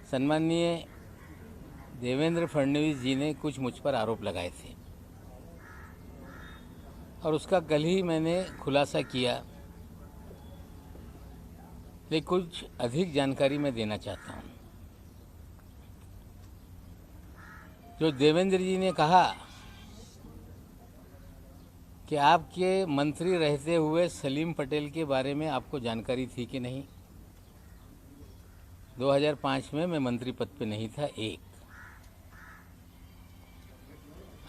सम्माननीय देवेंद्र फडणवीस जी ने कुछ मुझ पर आरोप लगाए थे और उसका कल ही मैंने खुलासा किया, लेकिन कुछ अधिक जानकारी मैं देना चाहता हूं। जो देवेंद्र जी ने कहा कि आपके मंत्री रहते हुए सलीम पटेल के बारे में आपको जानकारी थी कि नहीं। 2005 में मैं मंत्री पद पे नहीं था। एक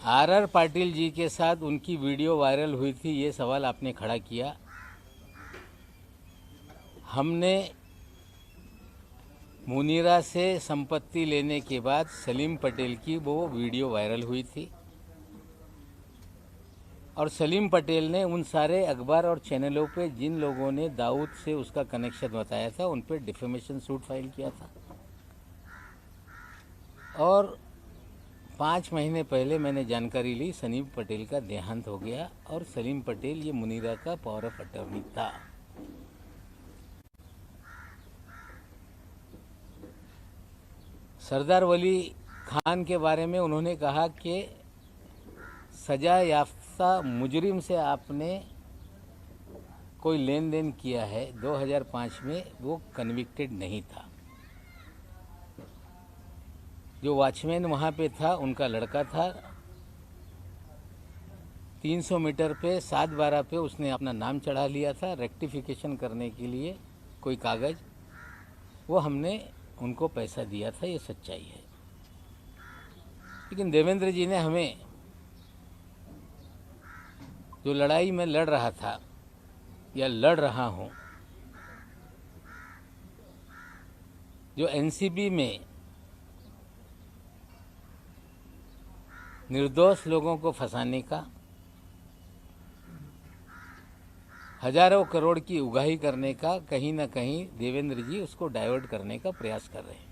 आर पाटिल जी के साथ उनकी वीडियो वायरल हुई थी, ये सवाल आपने खड़ा किया। हमने मुनीरा से संपत्ति लेने के बाद सलीम पटेल की वो वीडियो वायरल हुई थी और सलीम पटेल ने उन सारे अखबार और चैनलों पे जिन लोगों ने दाऊद से उसका कनेक्शन बताया था उन पे डिफेमेशन सूट फाइल किया था। और 5 महीने पहले मैंने जानकारी ली सलीम पटेल का देहांत हो गया और सलीम पटेल ये मुनीरा का पावर ऑफ अटॉर्नी था। सरदार वली खान के बारे में उन्होंने कहा कि सजा याफ्ता मुजरिम से आपने कोई लेन देन किया है। 2005 में वो कन्विक्टेड नहीं था। जो वॉचमैन वहाँ पे था उनका लड़का था। 300 मीटर पे 7/12 पे उसने अपना नाम चढ़ा लिया था रेक्टिफिकेशन करने के लिए कोई कागज़, वो हमने उनको पैसा दिया था, ये सच्चाई है। लेकिन देवेंद्र जी ने हमें जो लड़ाई में लड़ रहा था या लड़ रहा हूँ, जो एनसीबी में निर्दोष लोगों को फंसाने का, हजारों करोड़ की उगाही करने का, कहीं ना कहीं देवेंद्र जी उसको डाइवर्ट करने का प्रयास कर रहे हैं।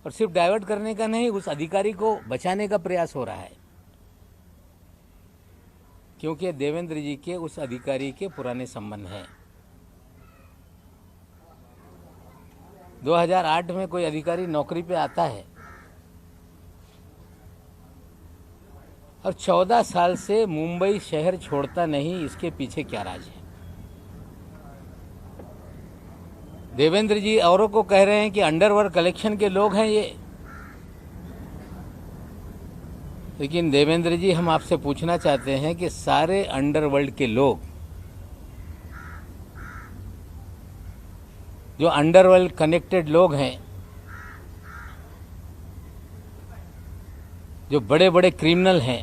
और सिर्फ डाइवर्ट करने का नहीं, उस अधिकारी को बचाने का प्रयास हो रहा है, क्योंकि देवेंद्र जी के उस अधिकारी के पुराने संबंध हैं। 2008 में कोई अधिकारी नौकरी पे आता है और 14 साल से मुंबई शहर छोड़ता नहीं। इसके पीछे क्या राज है? देवेंद्र जी औरों को कह रहे हैं कि अंडरवर्ल्ड कलेक्शन के लोग हैं ये, लेकिन देवेंद्र जी हम आपसे पूछना चाहते हैं कि सारे अंडरवर्ल्ड के लोग, जो अंडरवर्ल्ड कनेक्टेड लोग हैं, जो बड़े बड़े क्रिमिनल हैं,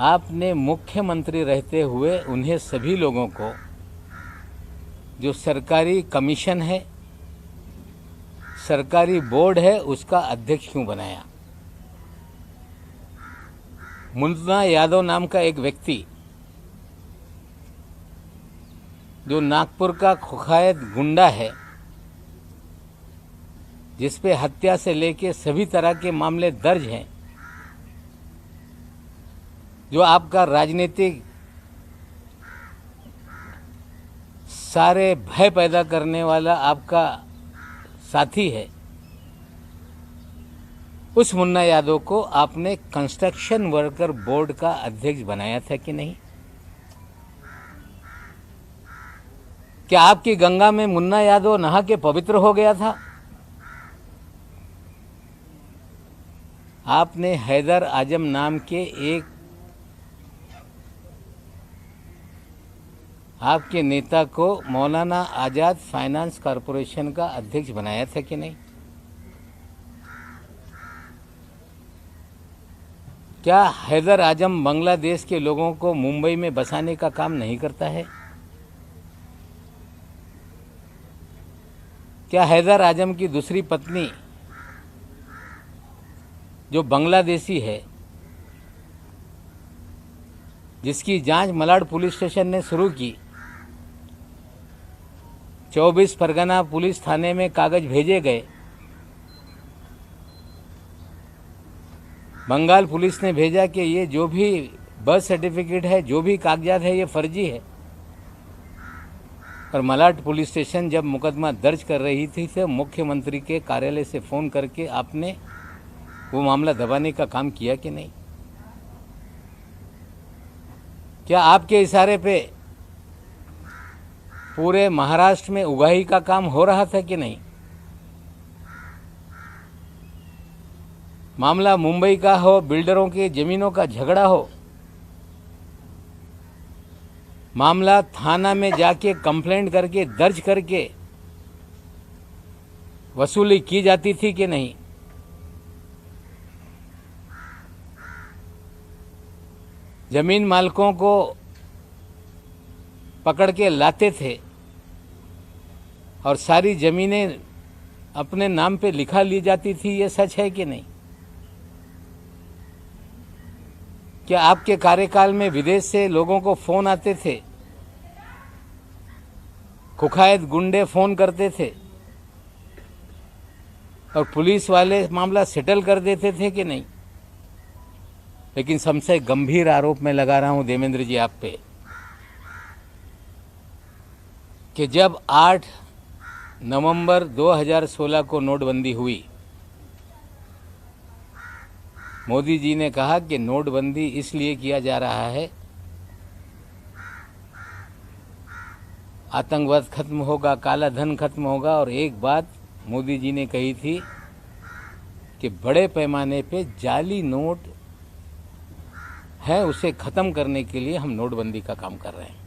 आपने मुख्यमंत्री रहते हुए उन्हें सभी लोगों को जो सरकारी कमीशन है, सरकारी बोर्ड है, उसका अध्यक्ष क्यों बनाया? मुन्ना यादव नाम का एक व्यक्ति जो नागपुर का कुख्यात गुंडा है, जिसपे हत्या से लेके सभी तरह के मामले दर्ज हैं, जो आपका राजनीतिक सारे भय पैदा करने वाला आपका साथी है, उस मुन्ना यादव को आपने कंस्ट्रक्शन वर्कर बोर्ड का अध्यक्ष बनाया था कि नहीं? क्या आपकी गंगा में मुन्ना यादव नहा के पवित्र हो गया था? आपने हैदर आजम नाम के एक आपके नेता को मौलाना आजाद फाइनेंस कॉरपोरेशन का अध्यक्ष बनाया था कि नहीं? क्या हैदर आजम बांग्लादेश के लोगों को मुंबई में बसाने का काम नहीं करता है? क्या हैदर आजम की दूसरी पत्नी जो बांग्लादेशी है, जिसकी जांच मलाड पुलिस स्टेशन ने शुरू की, 24 परगना पुलिस थाने में कागज भेजे गए, बंगाल पुलिस ने भेजा कि ये जो भी बर्थ सर्टिफिकेट है, जो भी कागजात है, ये फर्जी है। और मलाड पुलिस स्टेशन जब मुकदमा दर्ज कर रही थी तो मुख्यमंत्री के कार्यालय से फ़ोन करके आपने वो मामला दबाने का काम किया कि नहीं? क्या आपके इशारे पे पूरे महाराष्ट्र में उगाही का काम हो रहा था कि नहीं? मामला मुंबई का हो, बिल्डरों के ज़मीनों का झगड़ा हो, मामला थाना में जाके कंप्लेंट करके दर्ज करके वसूली की जाती थी कि नहीं? जमीन मालिकों को पकड़ के लाते थे और सारी ज़मीनें अपने नाम पे लिखा ली जाती थी, ये सच है कि नहीं? क्या आपके कार्यकाल में विदेश से लोगों को फ़ोन आते थे, कुख्यात गुंडे फ़ोन करते थे और पुलिस वाले मामला सेटल कर देते थे कि नहीं? लेकिन सबसे गंभीर आरोप मैं लगा रहा हूं देवेंद्र जी आप पे कि जब 8 नवंबर 2016 को नोटबंदी हुई, मोदी जी ने कहा कि नोटबंदी इसलिए किया जा रहा है, आतंकवाद खत्म होगा, काला धन खत्म होगा। और एक बात मोदी जी ने कही थी कि बड़े पैमाने पे जाली नोट है, उसे खत्म करने के लिए हम नोटबंदी का काम कर रहे हैं।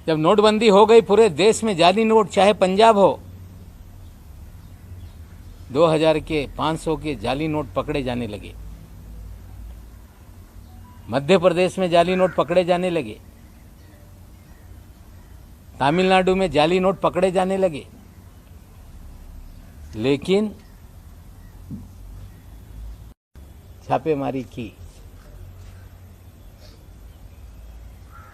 जब नोटबंदी हो गई पूरे देश में जाली नोट, चाहे पंजाब हो, 2000 के 500 के जाली नोट पकड़े जाने लगे, मध्य प्रदेश में जाली नोट पकड़े जाने लगे, तमिलनाडु में जाली नोट पकड़े जाने लगे। लेकिन छापेमारी की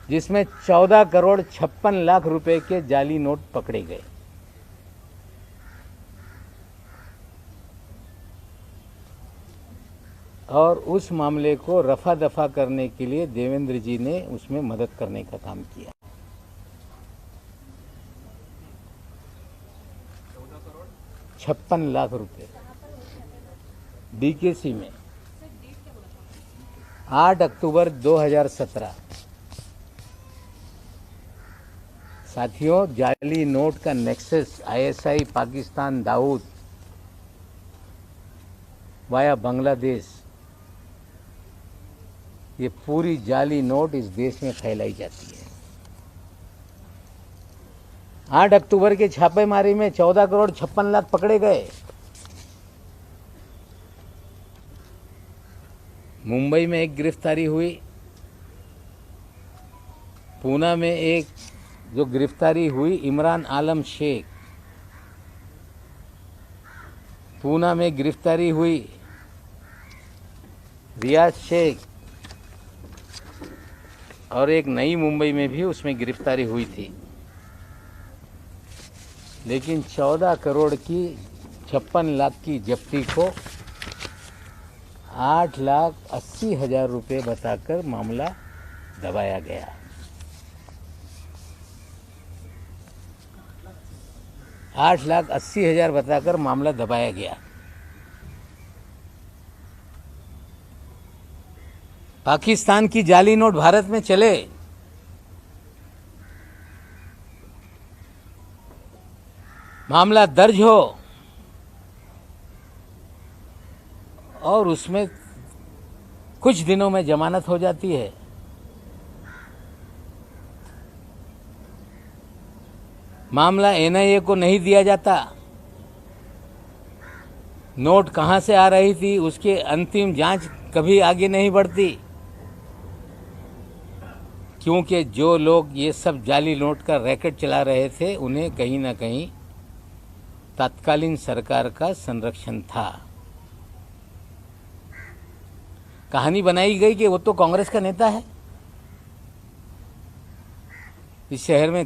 जिसमें 14 करोड़ 56 लाख रुपए के जाली नोट पकड़े गए। और उस मामले को रफा दफा करने के लिए देवेंद्र जी ने उसमें मदद करने का काम किया। 56 लाख रुपए डीकेसी में 8 अक्टूबर 2017। साथियों, जाली नोट का nexus ISI Pakistan Dawood via Bangladesh, ये पूरी जाली नोट इस देश में फैलाई जाती है। 8 अक्टूबर के छापेमारी में 14 करोड़ 56 लाख पकड़े गए। मुंबई में एक गिरफ्तारी हुई, पूना में एक जो गिरफ्तारी हुई इमरान आलम शेख, पूना में गिरफ्तारी हुई रियाज शेख, और एक नई मुंबई में भी उसमें गिरफ्तारी हुई थी। लेकिन 14 करोड़ की 56 लाख की जब्ती को 8,80,000 रुपये बताकर मामला दबाया गया। 8,80,000 बताकर मामला दबाया गया। पाकिस्तान की जाली नोट भारत में चले, मामला दर्ज हो और उसमें कुछ दिनों में जमानत हो जाती है। मामला एनआईए को नहीं दिया जाता। नोट कहां से आ रही थी उसकी अंतिम जांच कभी आगे नहीं बढ़ती, क्योंकि जो लोग ये सब जाली नोट का रैकेट चला रहे थे उन्हें कहीं ना कहीं तत्कालीन सरकार का संरक्षण था। कहानी बनाई गई कि वो तो कांग्रेस का नेता है। इस शहर में